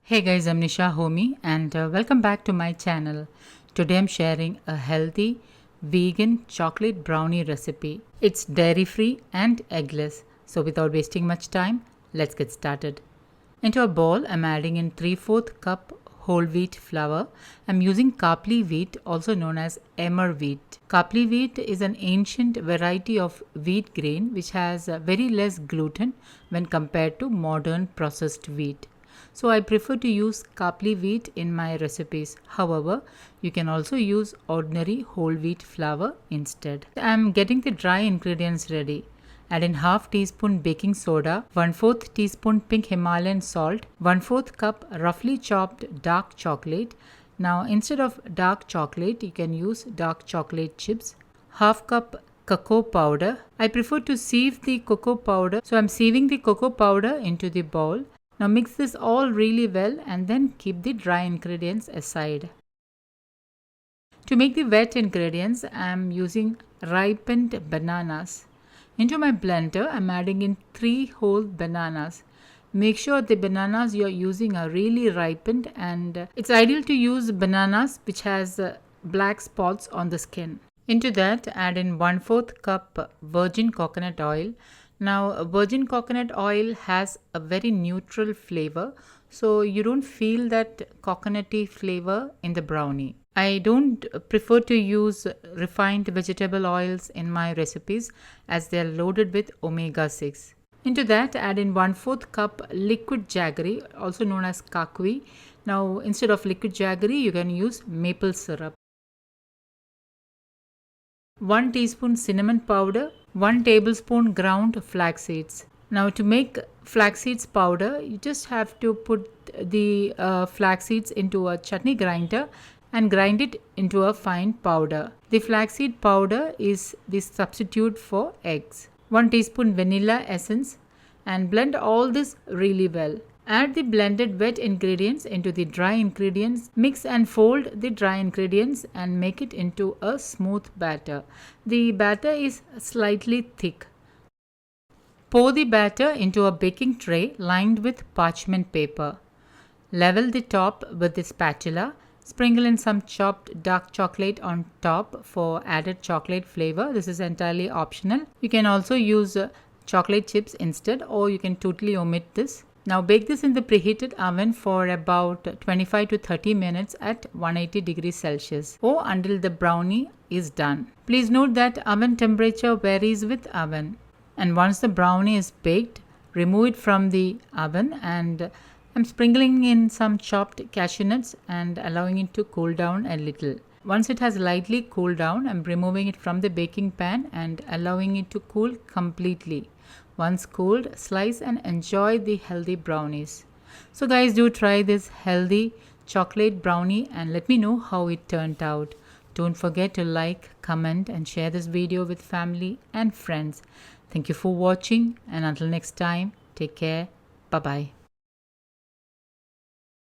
Hey guys, I'm Nisa Homey and welcome back to my channel. Today I'm sharing a healthy vegan chocolate brownie recipe. It's dairy free and eggless. So without wasting much time, let's get started. Into a bowl, I'm adding in 3/4 cup whole wheat flour. I'm using kapli wheat, also known as emmer wheat. Kapli wheat is an ancient variety of wheat grain which has very less gluten when compared to modern processed wheat. So I prefer to use kapli wheat in my recipes. However, you can also use ordinary whole wheat flour instead. I'm getting the dry ingredients ready. Add in half teaspoon baking soda, 1/4 teaspoon pink Himalayan salt, 1/4 cup roughly chopped dark chocolate. Now instead of dark chocolate, you can use dark chocolate chips, half cup cocoa powder. I prefer to sieve the cocoa powder, so I'm sieving the cocoa powder into the bowl. Now mix this all really well and then keep the dry ingredients aside. To make the wet ingredients, I am using ripened bananas. Into my blender, I am adding in 3 whole bananas. Make sure the bananas you are using are really ripened, and it's ideal to use bananas which has black spots on the skin. Into that, add in 1/4 cup virgin coconut oil. Now, virgin coconut oil has a very neutral flavor, so you don't feel that coconutty flavor in the brownie. I don't prefer to use refined vegetable oils in my recipes as they are loaded with omega-6. Into that, add in 1/4 cup liquid jaggery, also known as kakui. Now, instead of liquid jaggery, you can use maple syrup. 1 teaspoon cinnamon powder, 1 tablespoon ground flax seeds. Now to make flax seeds powder, you just have to put the flax seeds into a chutney grinder and grind it into a fine powder. The flaxseed powder is the substitute for eggs. 1 teaspoon vanilla essence and blend all this really well. Add the blended wet ingredients into the dry ingredients. Mix and fold the dry ingredients and make it into a smooth batter. The batter is slightly thick. Pour the batter into a baking tray lined with parchment paper. Level the top with the spatula. Sprinkle in some chopped dark chocolate on top for added chocolate flavor. This is entirely optional. You can also use chocolate chips instead, or you can totally omit this. Now bake this in the preheated oven for about 25 to 30 minutes at 180 degrees Celsius or until the brownie is done. Please note that oven temperature varies with oven. And once the brownie is baked, remove it from the oven and I'm sprinkling in some chopped cashew nuts and allowing it to cool down a little. Once it has lightly cooled down, I'm removing it from the baking pan and allowing it to cool completely. Once cooled, slice and enjoy the healthy brownies. So guys, do try this healthy chocolate brownie and let me know how it turned out. Don't forget to like, comment and share this video with family and friends. Thank you for watching and until next time, take care. Bye-bye.